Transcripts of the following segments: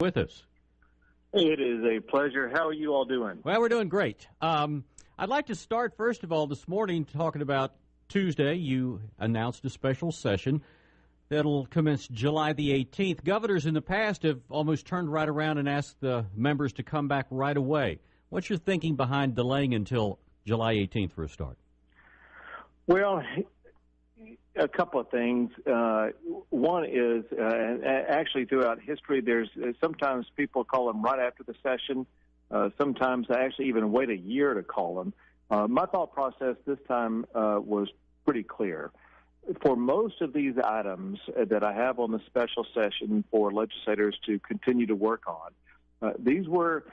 with us. It is a pleasure. How are you all doing? Well, we're doing great. I'd like to start, first of all, this morning talking about Tuesday. You announced a special session that'll commence July the 18th. Governors in the past have almost turned right around and asked the members to come back right away. What's your thinking behind delaying until July 18th for a start? Well, a couple of things. One is, actually throughout history, there's sometimes people call them right after the session. Sometimes I actually even wait a year to call them. My thought process this time was pretty clear. For most of these items that I have on the special session for legislators to continue to work on, these were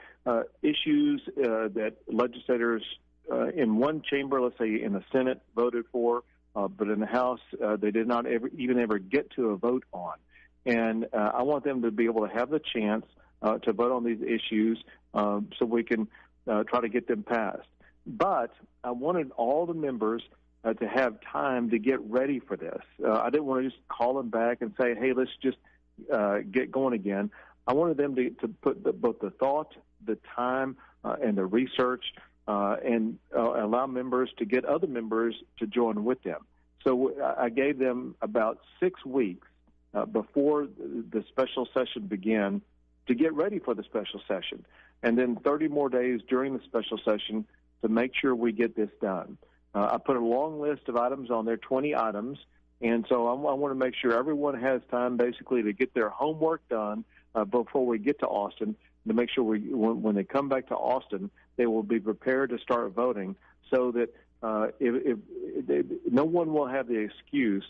issues that legislators in one chamber, let's say in the Senate, voted for, but in the House, they did not ever get to a vote on. And I want them to be able to have the chance to vote on these issues so we can try to get them passed. But I wanted all the members to have time to get ready for this. I didn't want to just call them back and say, hey, let's just get going again. I wanted them to put both the thought, the time, and the research, and allow members to get other members to join with them. So I gave them about 6 weeks before the special session began to get ready for the special session, and then 30 more days during the special session to make sure we get this done. I put a long list of items on there, 20 items, and so I want to make sure everyone has time basically to get their homework done before we get to Austin, to make sure when they come back to Austin, they will be prepared to start voting so that if no one will have the excuse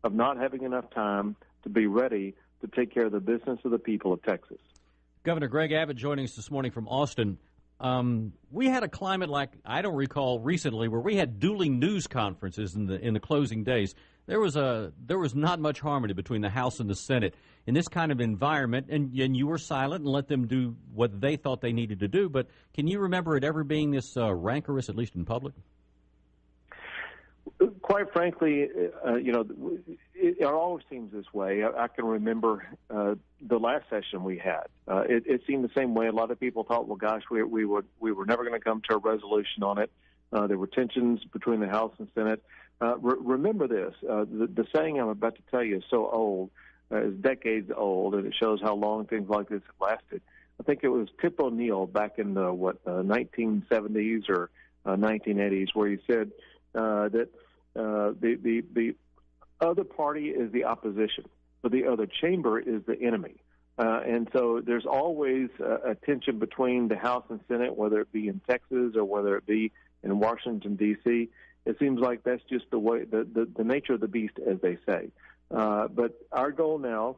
of not having enough time to be ready to take care of the business of the people of Texas. Governor Greg Abbott joining us this morning from Austin. We had a climate like I don't recall recently where we had dueling news conferences in the closing days. There was not much harmony between the House and the Senate in this kind of environment, and you were silent and let them do what they thought they needed to do. But can you remember it ever being this rancorous, at least in public? Quite frankly, it always seems this way. I can remember the last session we had. It seemed the same way. A lot of people thought, well, gosh, we were never going to come to a resolution on it. There were tensions between the House and Senate. Remember this. The saying I'm about to tell you is so old, is decades old, and it shows how long things like this have lasted. I think it was Tip O'Neill back in the 1970s or 1980s where he said that the other party is the opposition, but the other chamber is the enemy. And so there's always a tension between the House and Senate, whether it be in Texas or whether it be in Washington, D.C. It seems like that's just the way, the nature of the beast, as they say. But our goal now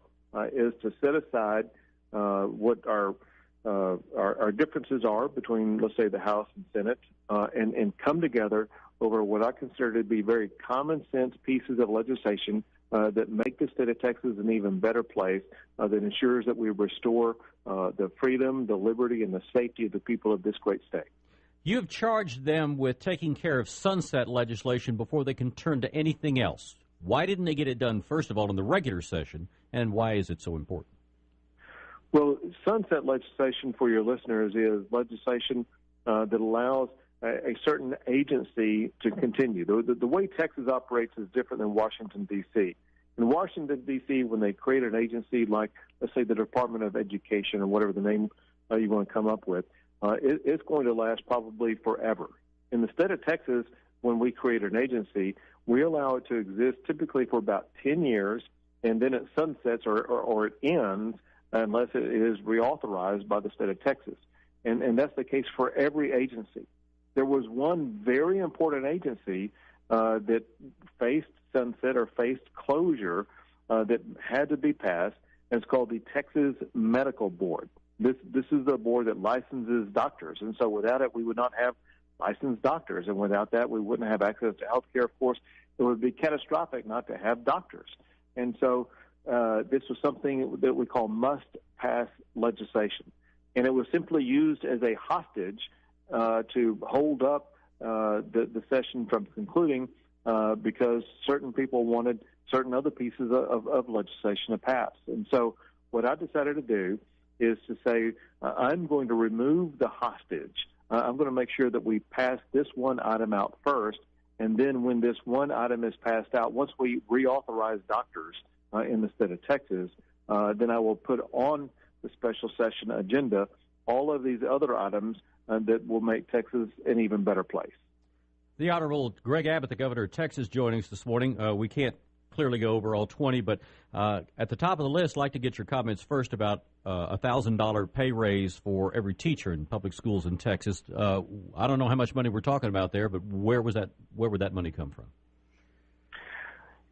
is to set aside what our differences are between, let's say, the House and Senate, and come together over what I consider to be very common sense pieces of legislation that make the state of Texas an even better place, that ensures that we restore the freedom, the liberty, and the safety of the people of this great state. You have charged them with taking care of sunset legislation before they can turn to anything else. Why didn't they get it done, first of all, in the regular session, and why is it so important? Well, sunset legislation, for your listeners, is legislation that allows a certain agency to continue. The way Texas operates is different than Washington, D.C. In Washington, D.C., when they create an agency like, let's say, the Department of Education or whatever the name you want to come up with, it's going to last probably forever. In the state of Texas, when we create an agency, we allow it to exist typically for about 10 years, and then it sunsets or it ends unless it is reauthorized by the state of Texas. And that's the case for every agency. There was one very important agency that faced sunset or faced closure that had to be passed, and it's called the Texas Medical Board. This is the board that licenses doctors, and so without it, we would not have licensed doctors, and without that, we wouldn't have access to health care. Of course, it would be catastrophic not to have doctors. And so this was something that we call must-pass legislation, and it was simply used as a hostage to hold up the session from concluding because certain people wanted certain other pieces of legislation to pass. And so what I decided to do is to say, I'm going to remove the hostage. I'm going to make sure that we pass this one item out first, and then when this one item is passed out, once we reauthorize doctors in the state of Texas, then I will put on the special session agenda all of these other items that will make Texas an even better place. The Honorable Greg Abbott, the governor of Texas, joining us this morning. We can't clearly go over all 20, but at the top of the list, I'd like to get your comments first about a $1,000 pay raise for every teacher in public schools in Texas. I don't know how much money we're talking about there, but where would that money come from?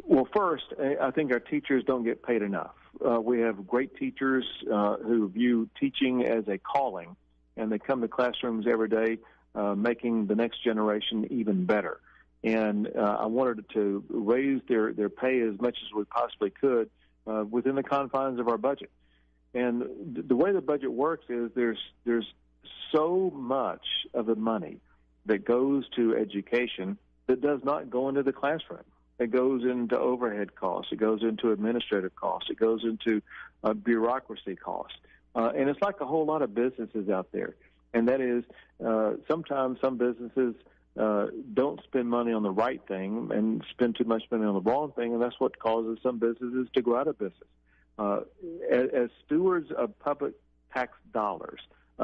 Well, first, I think our teachers don't get paid enough. We have great teachers who view teaching as a calling, and they come to classrooms every day making the next generation even better. And I wanted to raise their pay as much as we possibly could within the confines of our budget. And the way the budget works is there's so much of the money that goes to education that does not go into the classroom. It goes into overhead costs. It goes into administrative costs. It goes into bureaucracy costs. And it's like a whole lot of businesses out there. And that is sometimes some businesses don't spend money on the right thing and spend too much money on the wrong thing, and that's what causes some businesses to go out of business. As stewards of public tax dollars,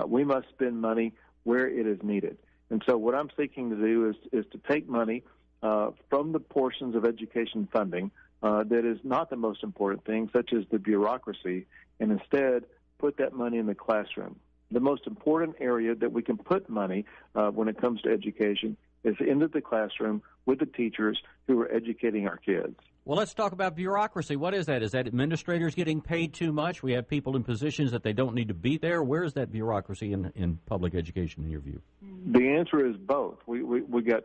we must spend money where it is needed. And so what I'm seeking to do is to take money from the portions of education funding that is not the most important thing, such as the bureaucracy, and instead put that money in the classroom. The most important area that we can put money when it comes to education is into the classroom with the teachers who are educating our kids. Well, let's talk about bureaucracy. What is that? Is that administrators getting paid too much? We have people in positions that they don't need to be there. Where is that bureaucracy in public education, in your view? The answer is both. We got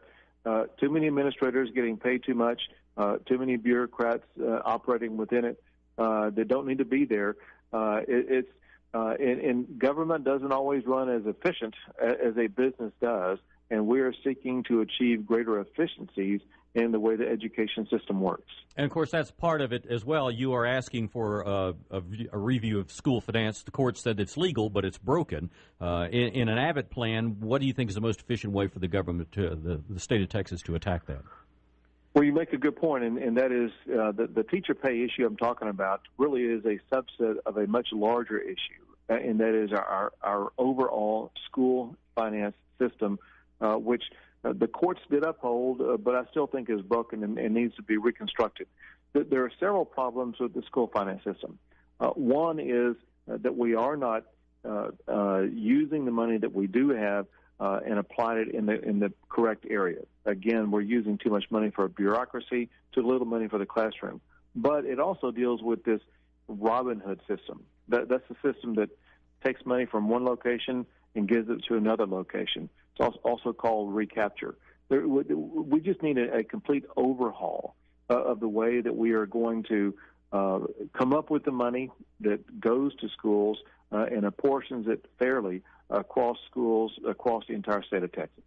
too many administrators getting paid too much, too many bureaucrats operating within it that don't need to be there. And government doesn't always run as efficient as a business does, and we are seeking to achieve greater efficiencies in the way the education system works. And, of course, that's part of it as well. You are asking for a review of school finance. The court said it's legal, but it's broken. In an Abbott plan, what do you think is the most efficient way for the government, the state of Texas, to attack that? Well, you make a good point, and that is the teacher pay issue I'm talking about really is a subset of a much larger issue, and that is our overall school finance system, which the courts did uphold, but I still think is broken and needs to be reconstructed. There are several problems with the school finance system. One is that we are not using the money that we do have and applied it in the correct area. Again, we're using too much money for bureaucracy, too little money for the classroom. But it also deals with this Robin Hood system. That's the system that takes money from one location and gives it to another location. It's also called recapture. We just need a complete overhaul of the way that we are going to come up with the money that goes to schools and apportions it fairly across schools across the entire state of Texas.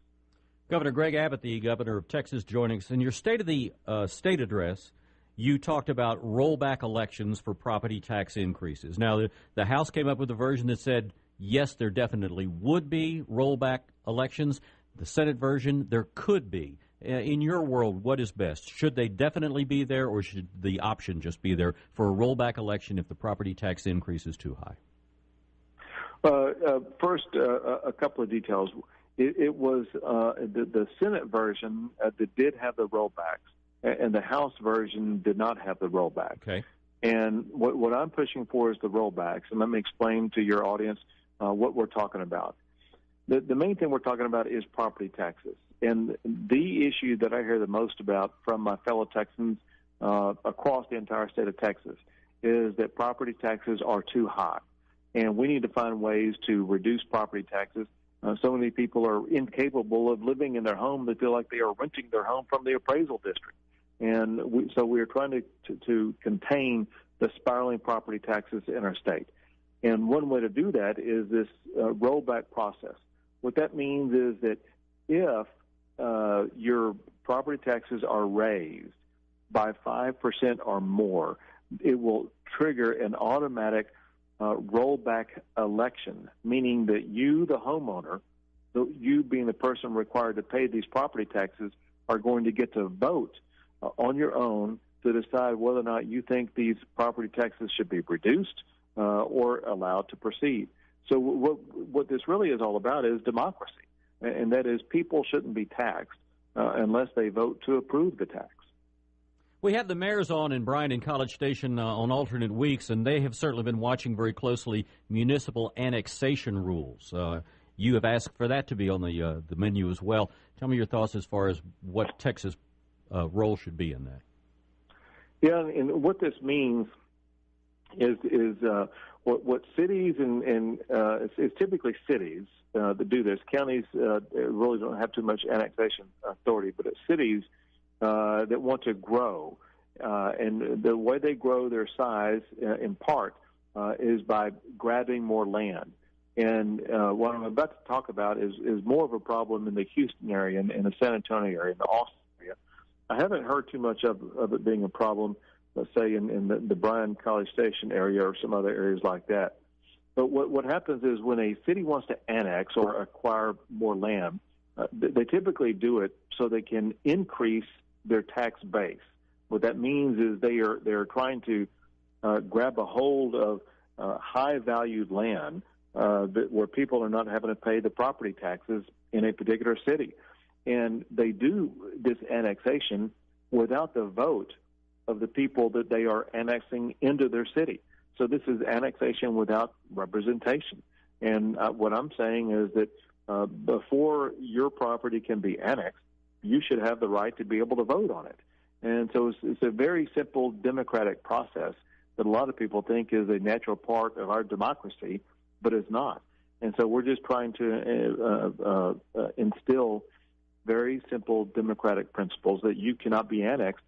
Governor Greg Abbott, the governor of Texas, joining us. In your State of the State address, you talked about rollback elections for property tax increases. Now, the House came up with a version that said, yes, there definitely would be rollback elections. The Senate version, there could be. In your world, what is best? Should they definitely be there, or should the option just be there for a rollback election if the property tax increase is too high? First, a couple of details. It was the Senate version that did have the rollbacks, and the House version did not have the rollback. Okay. And what I'm pushing for is the rollbacks, and let me explain to your audience what we're talking about. The main thing we're talking about is property taxes. And the issue that I hear the most about from my fellow Texans across the entire state of Texas is that property taxes are too high. And we need to find ways to reduce property taxes. So many people are incapable of living in their home. They feel like they are renting their home from the appraisal district. And so we are trying to contain the spiraling property taxes in our state. And one way to do that is this rollback process. What that means is that if your property taxes are raised by 5% or more, it will trigger an automatic rollback election, meaning that you, the homeowner, you being the person required to pay these property taxes, are going to get to vote on your own to decide whether or not you think these property taxes should be reduced or allowed to proceed. So what this really is all about is democracy, and that is people shouldn't be taxed unless they vote to approve the tax. We have the mayors on in Bryan and College Station on alternate weeks, and they have certainly been watching very closely municipal annexation rules. You have asked for that to be on the menu as well. Tell me your thoughts as far as what Texas' role should be in that. Yeah, and what this means is what cities and it's typically cities that do this. Counties really don't have too much annexation authority, but it's cities that want to grow, and the way they grow their size, in part, is by grabbing more land. And what I'm about to talk about is more of a problem in the Houston area and in the San Antonio area, in the Austin area. I haven't heard too much of it being a problem, let's say, in the Bryan College Station area or some other areas like that. But what happens is when a city wants to annex or acquire more land, they typically do it so they can increase their tax base. What that means is they're trying to grab a hold of high-valued land where people are not having to pay the property taxes in a particular city. And they do this annexation without the vote of the people that they are annexing into their city. So this is annexation without representation. And what I'm saying is that before your property can be annexed, you should have the right to be able to vote on it. And so it's a very simple democratic process that a lot of people think is a natural part of our democracy, but it's not. And so we're just trying to instill very simple democratic principles that you cannot be annexed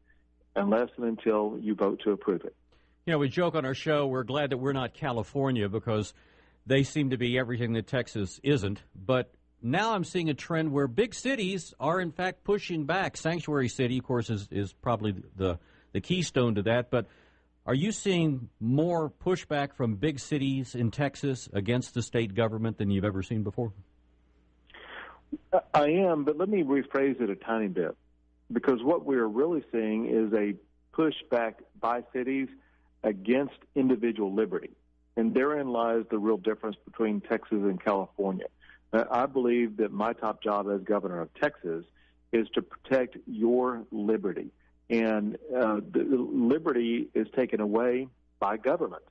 unless and until you vote to approve it. You know, we joke on our show, we're glad that we're not California because they seem to be everything that Texas isn't. But now I'm seeing a trend where big cities are, in fact, pushing back. Sanctuary City, of course, is probably the keystone to that. But are you seeing more pushback from big cities in Texas against the state government than you've ever seen before? I am, but let me rephrase it a tiny bit. Because what we're really seeing is a pushback by cities against individual liberty. And therein lies the real difference between Texas and California. I believe that my top job as governor of Texas is to protect your liberty. And the liberty is taken away by government.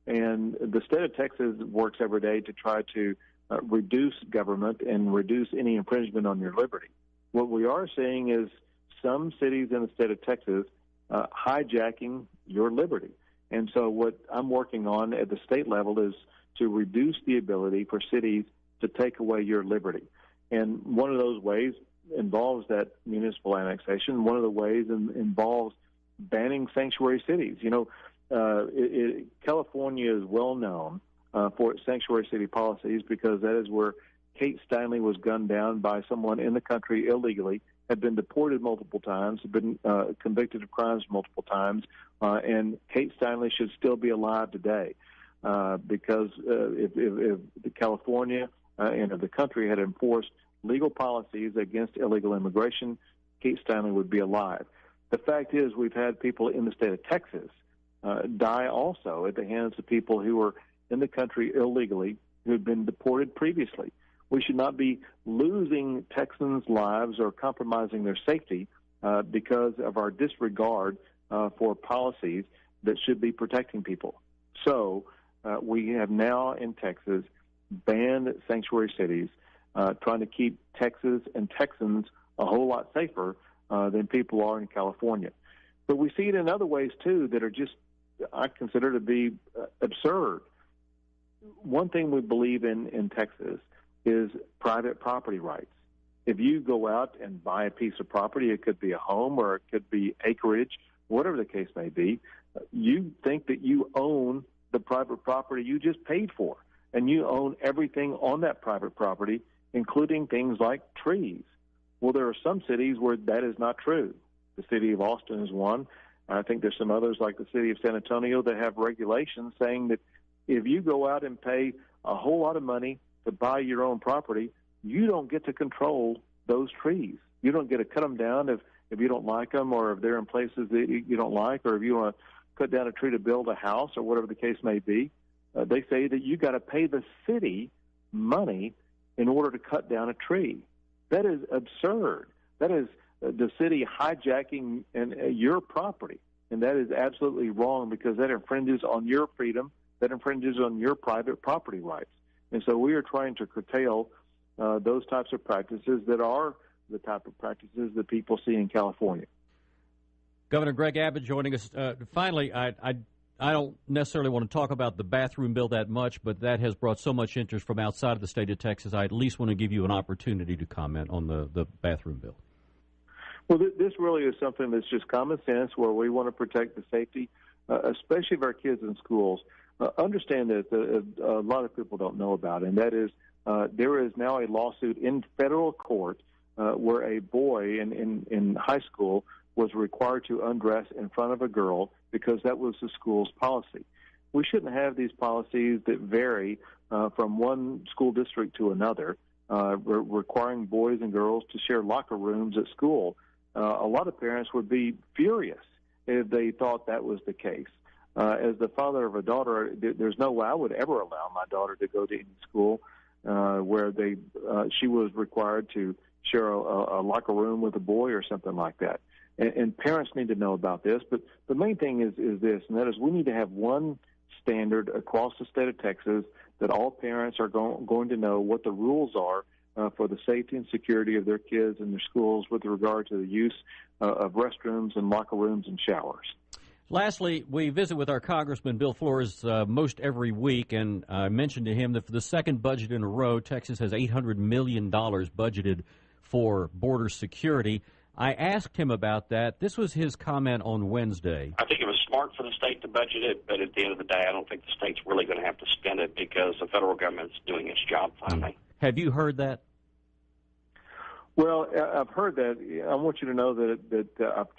And the state of Texas works every day to try to reduce government and reduce any infringement on your liberty. What we are seeing is some cities in the state of Texas hijacking your liberty. And so what I'm working on at the state level is to reduce the ability for cities to take away your liberty. And one of those ways involves that municipal annexation. One of the ways involves banning sanctuary cities. You know, California is well known for its sanctuary city policies because that is where Kate Steinle was gunned down by someone in the country illegally, had been deported multiple times, had been convicted of crimes multiple times, and Kate Steinle should still be alive today because if California and if the country had enforced legal policies against illegal immigration, Kate Steinle would be alive. The fact is we've had people in the state of Texas die also at the hands of people who were in the country illegally who had been deported previously. We should not be losing Texans' lives or compromising their safety because of our disregard for policies that should be protecting people. So we have now in Texas banned sanctuary cities, trying to keep Texas and Texans a whole lot safer than people are in California. But we see it in other ways, too, that are just, I consider to be absurd. One thing we believe in Texas is private property rights. If you go out and buy a piece of property, it could be a home or it could be acreage, whatever the case may be, you think that you own the private property you just paid for, and you own everything on that private property, including things like trees. Well, there are some cities where that is not true. The city of Austin is one. I think there's some others like the city of San Antonio that have regulations saying that if you go out and pay a whole lot of money to buy your own property, you don't get to control those trees. You don't get to cut them down if you don't like them, or if they're in places that you don't like, or if you want to cut down a tree to build a house, or whatever the case may be. They say that you got to pay the city money in order to cut down a tree. That is absurd. That is the city hijacking your property, and that is absolutely wrong, because that infringes on your freedom, that infringes on your private property rights. And so we are trying to curtail those types of practices that are the type of practices that people see in California. Governor Greg Abbott joining us. Finally, I don't necessarily want to talk about the bathroom bill that much, but that has brought so much interest from outside of the state of Texas. I at least want to give you an opportunity to comment on the bathroom bill. Well, this really is something that's just common sense, where we want to protect the safety, especially of our kids in schools. Understand that a lot of people don't know about, and that is there is now a lawsuit in federal court where a boy in high school was required to undress in front of a girl because that was the school's policy. We shouldn't have these policies that vary from one school district to another, requiring boys and girls to share locker rooms at school. A lot of parents would be furious if they thought that was the case. As the father of a daughter, there's no way I would ever allow my daughter to go to any school where she was required to share a locker room with a boy or something like that. And parents need to know about this. But the main thing is this, and that is we need to have one standard across the state of Texas that all parents are going to know what the rules are for the safety and security of their kids in their schools with regard to the use of restrooms and locker rooms and showers. Lastly, we visit with our Congressman Bill Flores most every week, and I mentioned to him that for the second budget in a row, Texas has $800 million budgeted for border security. I asked him about that. This was his comment on Wednesday. I think it was smart for the state to budget it, but at the end of the day, I don't think the state's really going to have to spend it because the federal government's doing its job finally. Have you heard that? Well, I've heard that. I want you to know that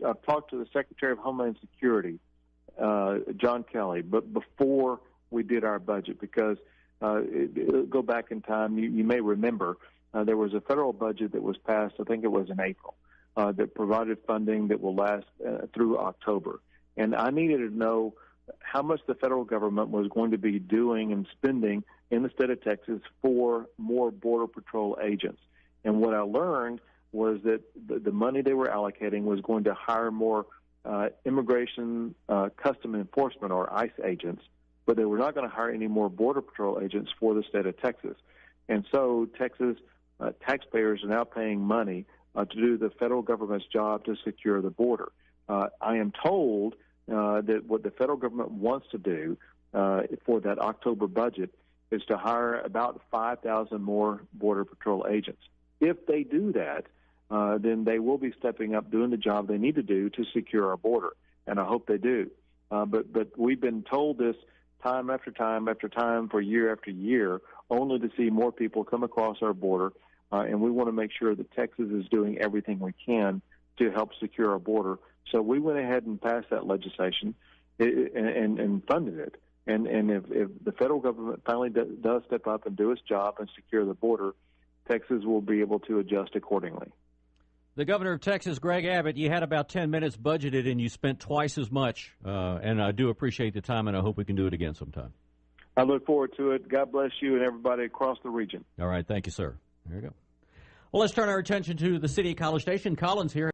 I've talked to the Secretary of Homeland Security, John Kelly, but before we did our budget, because go back in time, you may remember there was a federal budget that was passed, I think it was in April, that provided funding that will last through October. And I needed to know how much the federal government was going to be doing and spending in the state of Texas for more Border Patrol agents. And what I learned was that the money they were allocating was going to hire more immigration custom enforcement, or ICE agents, but they were not going to hire any more Border Patrol agents for the state of Texas. And so Texas taxpayers are now paying money to do the federal government's job to secure the border. I am told that what the federal government wants to do for that October budget is to hire about 5,000 more Border Patrol agents. If they do that, then they will be stepping up, doing the job they need to do to secure our border, and I hope they do. But we've been told this time after time after time for year after year, only to see more people come across our border, and we want to make sure that Texas is doing everything we can to help secure our border. So we went ahead and passed that legislation and funded it. And if the federal government finally does step up and do its job and secure the border, Texas will be able to adjust accordingly. The governor of Texas, Greg Abbott, you had about 10 minutes budgeted, and you spent twice as much. And I do appreciate the time, and I hope we can do it again sometime. I look forward to it. God bless you and everybody across the region. All right. Thank you, sir. There you go. Well, let's turn our attention to the city of College Station. Collins here.